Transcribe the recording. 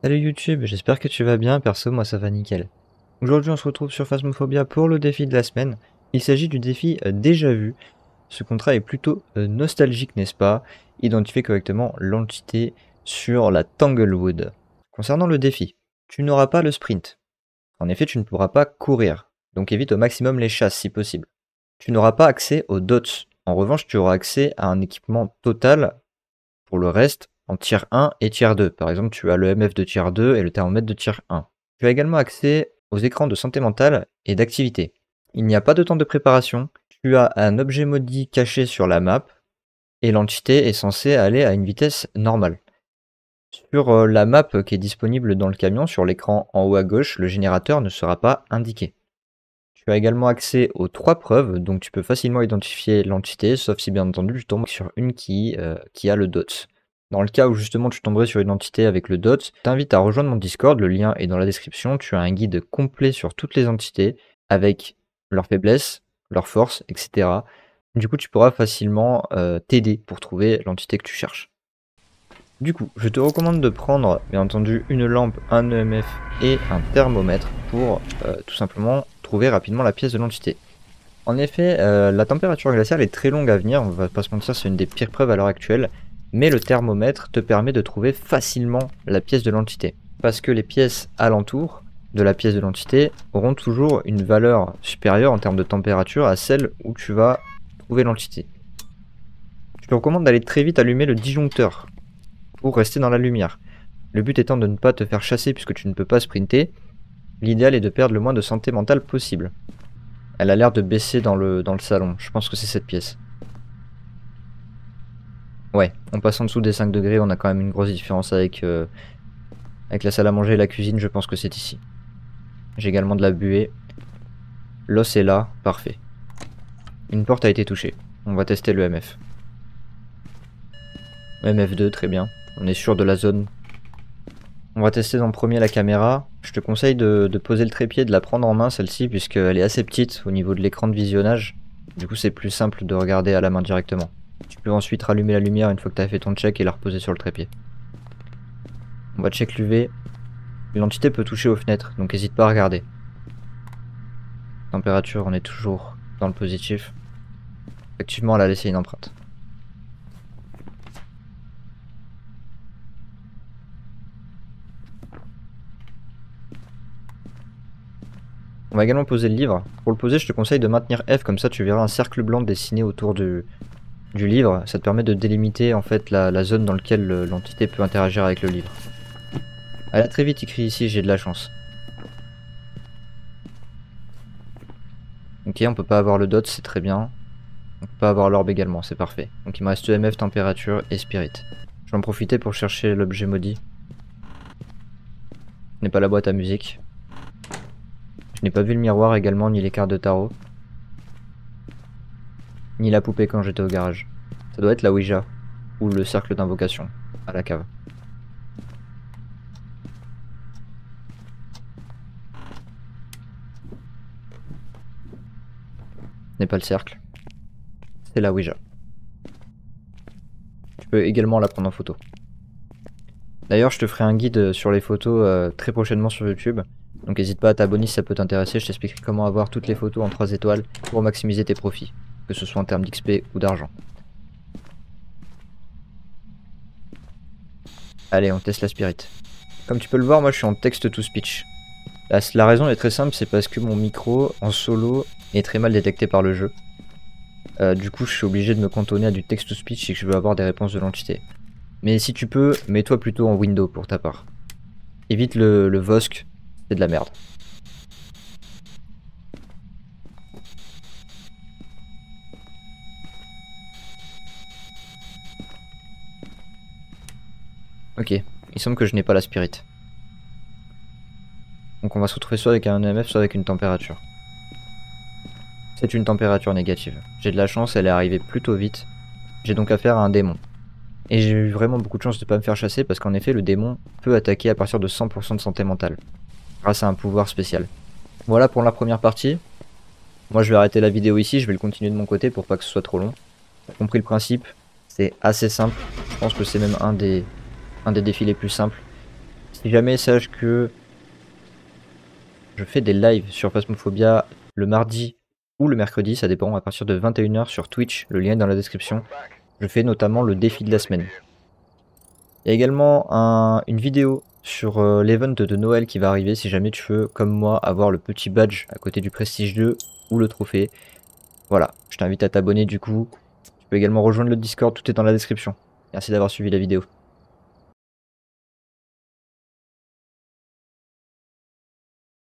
Salut YouTube, j'espère que tu vas bien, perso moi ça va nickel. Aujourd'hui on se retrouve sur Phasmophobia pour le défi de la semaine. Il s'agit du défi déjà vu. Ce contrat est plutôt nostalgique, n'est-ce pas? Identifier correctement l'entité sur la Tanglewood. Concernant le défi, tu n'auras pas le sprint. En effet, tu ne pourras pas courir, donc évite au maximum les chasses si possible. Tu n'auras pas accès aux dots. En revanche, tu auras accès à un équipement total pour le reste en tier 1 et tier 2. Par exemple, tu as le MF de tier 2 et le thermomètre de tier 1. Tu as également accès aux écrans de santé mentale et d'activité. Il n'y a pas de temps de préparation. Tu as un objet maudit caché sur la map et l'entité est censée aller à une vitesse normale. Sur la map qui est disponible dans le camion, sur l'écran en haut à gauche, le générateur ne sera pas indiqué. Tu as également accès aux 3 preuves, donc tu peux facilement identifier l'entité, sauf si bien entendu tu tombes sur une qui a le DOT. Dans le cas où justement tu tomberais sur une entité avec le DOT, je t'invite à rejoindre mon Discord, le lien est dans la description. Tu as un guide complet sur toutes les entités, avec leurs faiblesses, leurs forces, etc. Du coup tu pourras facilement t'aider pour trouver l'entité que tu cherches. Du coup, je te recommande de prendre, bien entendu, une lampe, un EMF et un thermomètre pour tout simplement trouver rapidement la pièce de l'entité. En effet, la température glaciale est très longue à venir, on va pas se mentir, c'est une des pires preuves à l'heure actuelle, mais le thermomètre te permet de trouver facilement la pièce de l'entité. Parce que les pièces alentour de la pièce de l'entité auront toujours une valeur supérieure en termes de température à celle où tu vas trouver l'entité. Je te recommande d'aller très vite allumer le disjoncteur pour rester dans la lumière. Le but étant de ne pas te faire chasser puisque tu ne peux pas sprinter, l'idéal est de perdre le moins de santé mentale possible. Elle a l'air de baisser dans le salon, je pense que c'est cette pièce. Ouais, on passe en dessous des 5 degrés, on a quand même une grosse différence avec la salle à manger et la cuisine, je pense que c'est ici. J'ai également de la buée. L'os est là, parfait. Une porte a été touchée, on va tester le MF. MF2, très bien, on est sûr de la zone. On va tester en premier la caméra. Je te conseille de poser le trépied, de la prendre en main celle-ci, puisqu'elle est assez petite au niveau de l'écran de visionnage. Du coup c'est plus simple de regarder à la main directement. Tu peux ensuite rallumer la lumière une fois que tu as fait ton check et la reposer sur le trépied. On va check l'UV. L'entité peut toucher aux fenêtres, donc n'hésite pas à regarder. Température, on est toujours dans le positif. Effectivement, elle a laissé une empreinte. On va également poser le livre. Pour le poser, je te conseille de maintenir F, comme ça tu verras un cercle blanc dessiné autour du livre. Ça te permet de délimiter en fait la zone dans laquelle l'entité peut interagir avec le livre. Elle a très vite écrit ici, j'ai de la chance. Ok, on peut pas avoir le dot, c'est très bien. On peut pas avoir l'orbe également, c'est parfait. Donc il me reste EMF, température et spirit. Je vais en profiter pour chercher l'objet maudit. Ce n'est pas la boîte à musique. Je n'ai pas vu le miroir également, ni les cartes de tarot. Ni la poupée quand j'étais au garage. Ça doit être la Ouija, ou le cercle d'invocation, à la cave. Ce n'est pas le cercle. C'est la Ouija. Tu peux également la prendre en photo. D'ailleurs, je te ferai un guide sur les photos très prochainement sur YouTube. Donc n'hésite pas à t'abonner si ça peut t'intéresser, je t'expliquerai comment avoir toutes les photos en 3 étoiles pour maximiser tes profits, que ce soit en termes d'XP ou d'argent. Allez, on teste la spirit. Comme tu peux le voir, moi je suis en text-to-speech. La raison est très simple, c'est parce que mon micro en solo est très mal détecté par le jeu. Du coup, je suis obligé de me cantonner à du text-to-speech si je veux avoir des réponses de l'entité. Mais si tu peux, mets-toi plutôt en window pour ta part. Évite le VOSC, c'est de la merde. Ok, il semble que je n'ai pas la spirit. Donc on va se retrouver soit avec un EMF, soit avec une température. C'est une température négative. J'ai de la chance, elle est arrivée plutôt vite. J'ai donc affaire à un démon. Et j'ai eu vraiment beaucoup de chance de ne pas me faire chasser parce qu'en effet le démon peut attaquer à partir de 100% de santé mentale. Grâce à un pouvoir spécial. Voilà pour la première partie. Moi je vais arrêter la vidéo ici, je vais le continuer de mon côté pour pas que ce soit trop long. T'as compris le principe, c'est assez simple. Je pense que c'est même un des défis les plus simples. Si jamais, sache que je fais des lives sur Phasmophobia le mardi ou le mercredi, ça dépend, à partir de 21 h sur Twitch, le lien est dans la description. Je fais notamment le défi de la semaine. Il y a également une vidéo sur l'event de Noël qui va arriver si jamais tu veux, comme moi, avoir le petit badge à côté du Prestige 2 ou le trophée. Voilà, je t'invite à t'abonner du coup. Tu peux également rejoindre le Discord, tout est dans la description. Merci d'avoir suivi la vidéo.